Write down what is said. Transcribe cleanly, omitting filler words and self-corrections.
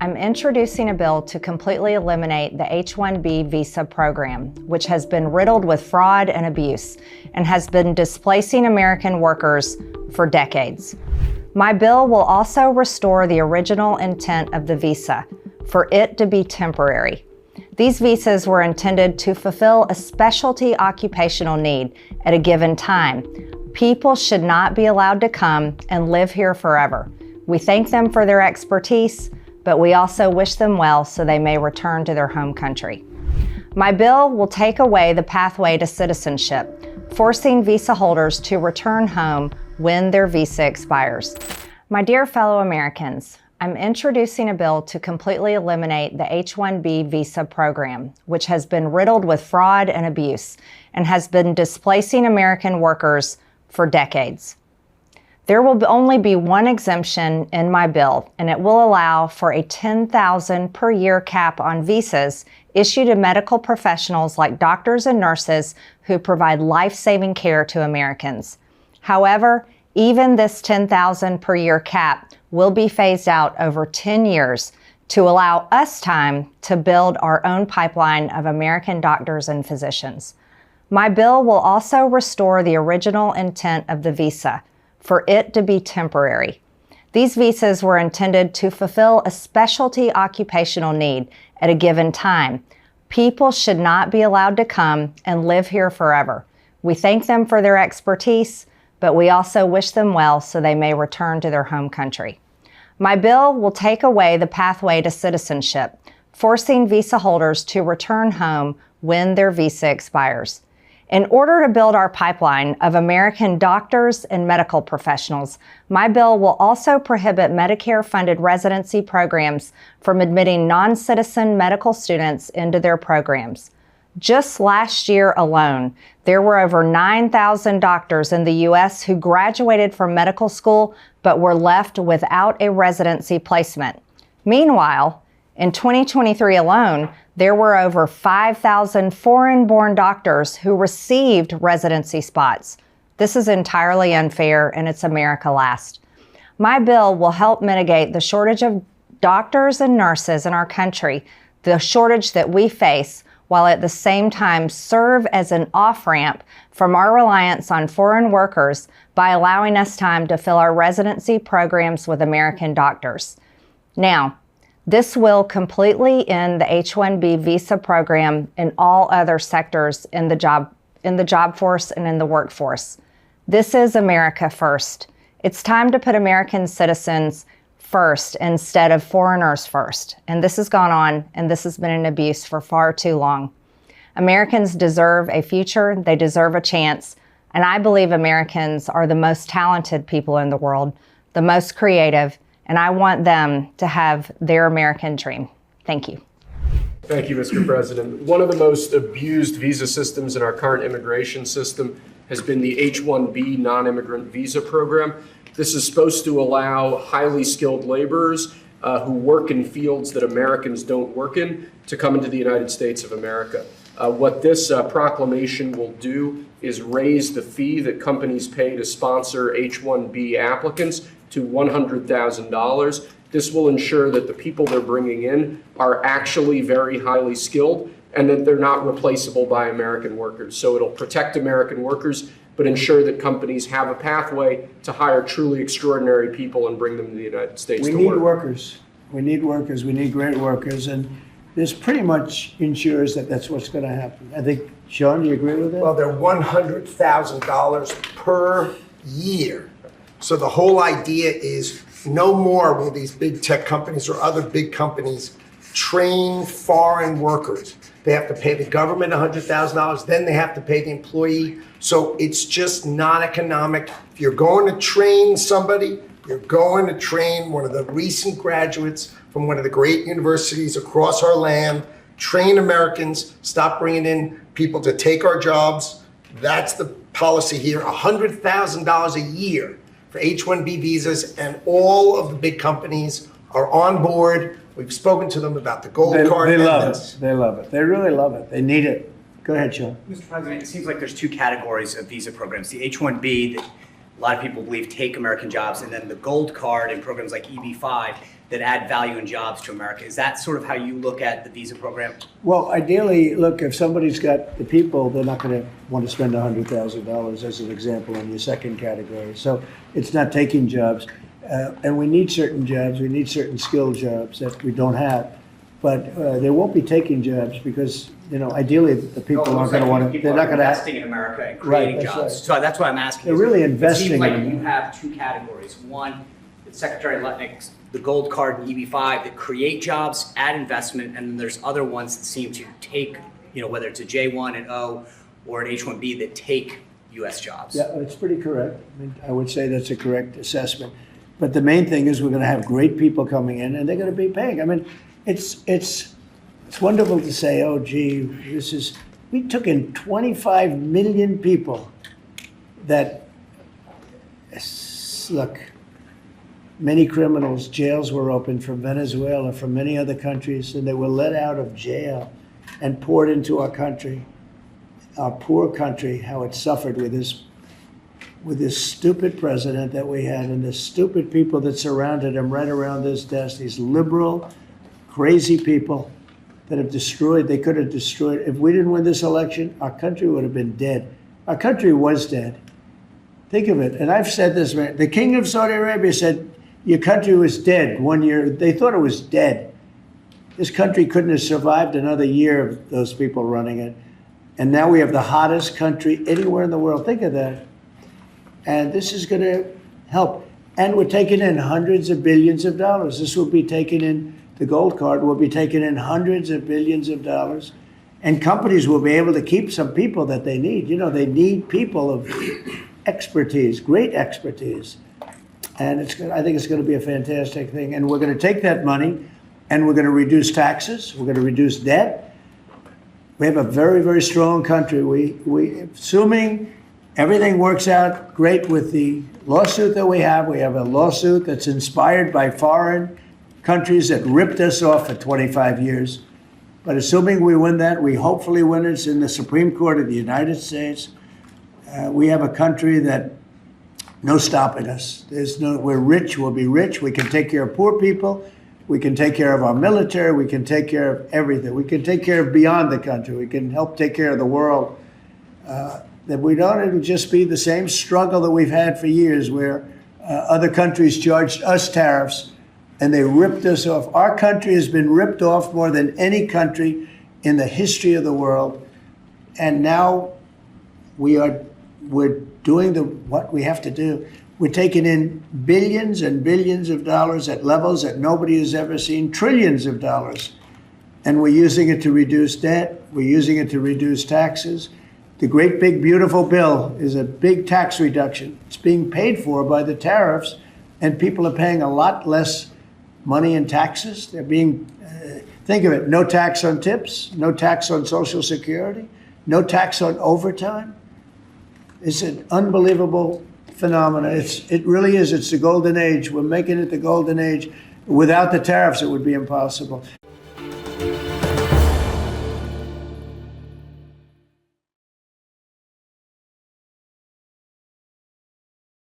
I'm introducing a bill to completely eliminate the H-1B visa program, which has been riddled with fraud and abuse and has been displacing American workers for decades. My bill will also restore the original intent of the visa, for it to be temporary. These visas were intended to fulfill a specialty occupational need at a given time. People should not be allowed to come and live here forever. We thank them for their expertise, but we also wish them well so they may return to their home country. My bill will take away the pathway to citizenship, forcing visa holders to return home when their visa expires. My dear fellow Americans, I'm introducing a bill to completely eliminate the H-1B visa program, which has been riddled with fraud and abuse and has been displacing American workers for decades. There will only be one exemption in my bill, and it will allow for a $10,000 per year cap on visas issued to medical professionals like doctors and nurses who provide life-saving care to Americans. However, even this $10,000 per year cap will be phased out over 10 years to allow us time to build our own pipeline of American doctors and physicians. My bill will also restore the original intent of the visa, for it to be temporary. These visas were intended to fulfill a specialty occupational need at a given time. People should not be allowed to come and live here forever. We thank them for their expertise, but we also wish them well so they may return to their home country. My bill will take away the pathway to citizenship, forcing visa holders to return home when their visa expires. In order to build our pipeline of American doctors and medical professionals, my bill will also prohibit Medicare-funded residency programs from admitting non-citizen medical students into their programs. Just last year alone, there were over 9,000 doctors in the U.S. who graduated from medical school but were left without a residency placement. Meanwhile, in 2023 alone, there were over 5,000 foreign-born doctors who received residency spots. This is entirely unfair, and it's America last. My bill will help mitigate the shortage of doctors and nurses in our country, the shortage that we face, while at the same time serve as an off-ramp from our reliance on foreign workers by allowing us time to fill our residency programs with American doctors. Now, this will completely end the H-1B visa program in all other sectors in the job force and in the workforce. This is America first. It's time to put American citizens first instead of foreigners first. And this has gone on, and this has been an abuse for far too long. Americans deserve a future, they deserve a chance, and I believe Americans are the most talented people in the world, the most creative, and I want them to have their American dream. Thank you. Thank you, Mr. President. One of the most abused visa systems in our current immigration system has been the H-1B non-immigrant visa program. This is supposed to allow highly skilled laborers who work in fields that Americans don't work in to come into the United States of America. What this proclamation will do is raise the fee that companies pay to sponsor H-1B applicants to $100,000. This will ensure that the people they're bringing in are actually very highly skilled and that they're not replaceable by American workers. So it'll protect American workers, but ensure that companies have a pathway to hire truly extraordinary people and bring them to the United States to work. We need workers. We need workers. We need great workers. And this pretty much ensures that that's what's going to happen. I think, Sean, do you agree with that? Well, they're $100,000 per year. So the whole idea is no more will these big tech companies or other big companies train foreign workers. They have to pay the government $100,000, then they have to pay the employee. So it's just not economic. If you're going to train somebody, you're going to train one of the recent graduates from one of the great universities across our land, train Americans, stop bringing in people to take our jobs. That's the policy here, $100,000 a year for H-1B visas, and all of the big companies are on board. We've spoken to them about the gold card. They love it. They love it. They really love it. They need it. Go ahead, Sean. Mr. President, it seems like there's two categories of visa programs. The H-1B that a lot of people believe take American jobs, and then the gold card and programs like EB-5 that add value and jobs to America. Is that sort of how you look at the visa program? Well, ideally, look, if somebody's got the people, they're not going to want to spend $100,000 as an example in your second category. So it's not taking jobs. And we need certain jobs. We need certain skilled jobs that we don't have. But they won't be taking jobs because, ideally, the people aren't going to want to. They're not going to investing in America and creating that's jobs. right. So that's why I'm asking. They're really investing It seems like in you America. have two categories. One, Secretary Lutnick's, the gold card and EB-5 that create jobs, add investment, and then there's other ones that seem to take, whether it's a J1 and O or an H-1B that take U.S. jobs. Yeah, it's pretty correct. I would say that's a correct assessment. But the main thing is we're going to have great people coming in, and they're going to be paying. It's wonderful to say, oh, gee, we took in 25 million people that, look, many criminals, jails were opened from Venezuela, from many other countries, and they were let out of jail and poured into our country, our poor country, how it suffered with this stupid president that we had and the stupid people that surrounded him right around this desk, these liberal, crazy people that have destroyed, they could have destroyed. If we didn't win this election, our country would have been dead. Our country was dead. Think of it. And I've said this, man. The king of Saudi Arabia said, your country was dead 1 year. They thought it was dead. This country couldn't have survived another year of those people running it. And now we have the hottest country anywhere in the world. Think of that. And this is going to help. And we're taking in hundreds of billions of dollars. This will be taken in, the gold card will be taken in hundreds of billions of dollars. And companies will be able to keep some people that they need. They need people of expertise, great expertise. And I think it's going to be a fantastic thing. And we're going to take that money and we're going to reduce taxes. We're going to reduce debt. We have a very, very strong country. We assuming everything works out great with the lawsuit that we have a lawsuit that's inspired by foreign countries that ripped us off for 25 years. But assuming we win that, we hopefully win it in the Supreme Court of the United States. We have a country that no stopping us. We're rich, we'll be rich. We can take care of poor people. We can take care of our military. We can take care of everything. We can take care of beyond the country. We can help take care of the world. That we don't, it'll just be the same struggle that we've had for years where other countries charged us tariffs and they ripped us off. Our country has been ripped off more than any country in the history of the world. And now we're doing what we have to do. We're taking in billions and billions of dollars at levels that nobody has ever seen, trillions of dollars. And we're using it to reduce debt. We're using it to reduce taxes. The great big beautiful bill is a big tax reduction. It's being paid for by the tariffs, and people are paying a lot less money in taxes. They're being, think of it, no tax on tips, no tax on Social Security, no tax on overtime. It's an unbelievable phenomenon. It really is. It's the golden age. We're making it the golden age. Without the tariffs, it would be impossible.